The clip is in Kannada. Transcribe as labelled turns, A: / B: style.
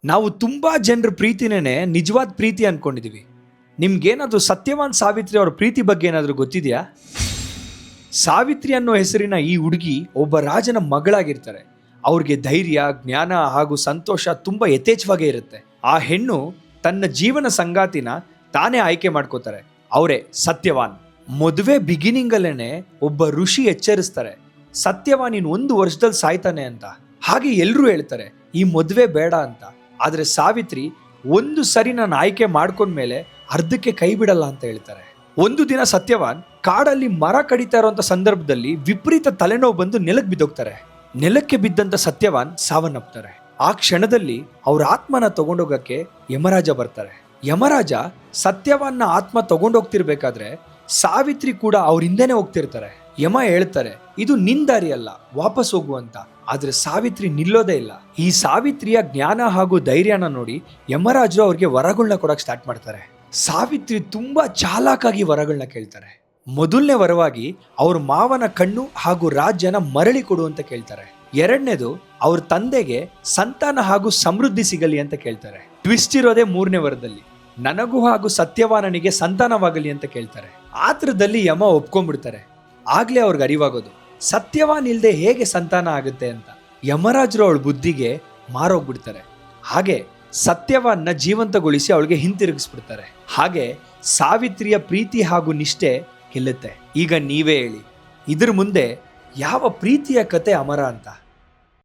A: ನಾವು ತುಂಬಾ ಜನರ ಪ್ರೀತಿನೇ ನಿಜವಾದ ಪ್ರೀತಿ ಅನ್ಕೊಂಡಿದೀವಿ. ನಿಮ್ಗೇನಾದ್ರೂ ಸತ್ಯವಾನ್ ಸಾವಿತ್ರಿ ಅವ್ರ ಪ್ರೀತಿ ಬಗ್ಗೆ ಏನಾದರೂ ಗೊತ್ತಿದೆಯಾ? ಸಾವಿತ್ರಿ ಅನ್ನೋ ಹೆಸರಿನ ಈ ಹುಡುಗಿ ಒಬ್ಬ ರಾಜನ ಮಗಳಾಗಿರ್ತಾರೆ. ಅವ್ರಿಗೆ ಧೈರ್ಯ, ಜ್ಞಾನ ಹಾಗೂ ಸಂತೋಷ ತುಂಬಾ ಯಥೇಚ್ಛವಾಗೇ ಇರುತ್ತೆ. ಆ ಹೆಣ್ಣು ತನ್ನ ಜೀವನ ಸಂಗಾತಿನ ತಾನೇ ಆಯ್ಕೆ ಮಾಡ್ಕೋತಾರೆ. ಅವರೇ ಸತ್ಯವಾನ್. ಮದುವೆ ಬಿಗಿನಿಂಗ್ ಅಲ್ಲೇನೆ ಒಬ್ಬ ಋಷಿ ಎಚ್ಚರಿಸ್ತಾರೆ, ಸತ್ಯವಾನ್ ಇನ್ 1 ವರ್ಷದಲ್ಲಿ ಸಾಯ್ತಾನೆ ಅಂತ. ಹಾಗೆ ಎಲ್ರೂ ಹೇಳ್ತಾರೆ ಈ ಮದುವೆ ಬೇಡ ಅಂತ. ಆದ್ರೆ ಸಾವಿತ್ರಿ ಒಂದು ಸರಿ ನಾನು ಆಯ್ಕೆ ಮಾಡ್ಕೊಂಡ್ಮೇಲೆ ಅರ್ಧಕ್ಕೆ ಕೈ ಬಿಡಲ್ಲ ಅಂತ ಹೇಳ್ತಾರೆ. ಒಂದು ದಿನ ಸತ್ಯವಾನ್ ಕಾಡಲ್ಲಿ ಮರ ಕಡಿತಾ ಇರೋಂಥ ಸಂದರ್ಭದಲ್ಲಿ ವಿಪರೀತ ತಲೆನೋವು ಬಂದು ನೆಲಕ್ಕೆ ಬಿದ್ದೋಗ್ತಾರೆ. ನೆಲಕ್ಕೆ ಬಿದ್ದಂತ ಸತ್ಯವಾನ್ ಸಾವನ್ನಪ್ತಾರೆ. ಆ ಕ್ಷಣದಲ್ಲಿ ಅವ್ರ ಆತ್ಮನ ತಗೊಂಡೋಗಕ್ಕೆ ಯಮರಾಜ ಬರ್ತಾರೆ. ಯಮರಾಜ ಸತ್ಯವಾನ್ನ ಆತ್ಮ ತಗೊಂಡೋಗ್ತಿರ್ಬೇಕಾದ್ರೆ ಸಾವಿತ್ರಿ ಕೂಡ ಅವ್ರ ಹಿಂದೆನೆ ಹೋಗ್ತಿರ್ತಾರೆ. ಯಮ ಹೇಳ್ತಾರೆ, ಇದು ನಿನ್ ದಾರಿ ಅಲ್ಲ, ವಾಪಸ್ ಹೋಗು ಅಂತ. ಆದ್ರೆ ಸಾವಿತ್ರಿ ನಿಲ್ಲೋದೇ ಇಲ್ಲ. ಈ ಸಾವಿತ್ರಿಯ ಜ್ಞಾನ ಹಾಗೂ ಧೈರ್ಯನ ನೋಡಿ ಯಮರಾಜರು ಅವ್ರಿಗೆ ವರಗಳನ್ನ ಕೊಡಕ್ ಸ್ಟಾರ್ಟ್ ಮಾಡ್ತಾರೆ. ಸಾವಿತ್ರಿ ತುಂಬಾ ಚಾಲಾಕಾಗಿ ವರಗಳನ್ನ ಕೇಳ್ತಾರೆ. ಮೊದಲನೇ ವರವಾಗಿ ಅವ್ರ ಮಾವನ ಕಣ್ಣು ಹಾಗೂ ರಾಜ್ಯನ ಮರಳಿ ಕೊಡು ಅಂತ ಕೇಳ್ತಾರೆ. ಎರಡನೇದು ಅವ್ರ ತಂದೆಗೆ ಸಂತಾನ ಹಾಗೂ ಸಮೃದ್ಧಿ ಸಿಗಲಿ ಅಂತ ಕೇಳ್ತಾರೆ. ಟ್ವಿಸ್ಟ್ ಇರೋದೇ 3ನೇ ವರದಲ್ಲಿ, ನನಗೂ ಹಾಗೂ ಸತ್ಯವಾನನಿಗೆ ಸಂತಾನವಾಗಲಿ ಅಂತ ಕೇಳ್ತಾರೆ. ಆತ್ರದಲ್ಲಿ ಯಮ ಒಪ್ಕೊಂಡ್ಬಿಡ್ತಾರೆ. ಆಗ್ಲೇ ಅವ್ರಿಗೆ ಅರಿವಾಗೋದು ಸತ್ಯವಾನ್ ಇಲ್ದೆ ಹೇಗೆ ಸಂತಾನ ಆಗುತ್ತೆ ಅಂತ. ಯಮರಾಜರು ಅವಳ ಬುದ್ಧಿಗೆ ಮಾರೋಗ್ಬಿಡ್ತಾರೆ. ಹಾಗೆ ಸತ್ಯವಾನ್ನ ಜೀವಂತಗೊಳಿಸಿ ಅವಳಿಗೆ ಹಿಂತಿರುಗಿಸ್ಬಿಡ್ತಾರೆ. ಹಾಗೆ ಸಾವಿತ್ರಿಯ ಪ್ರೀತಿ ಹಾಗೂ ನಿಷ್ಠೆ ಗೆಲ್ಲುತ್ತೆ. ಈಗ ನೀವೇ ಹೇಳಿ, ಇದ್ರ ಮುಂದೆ ಯಾವ ಪ್ರೀತಿಯ ಕತೆ ಅಮರ ಅಂತ?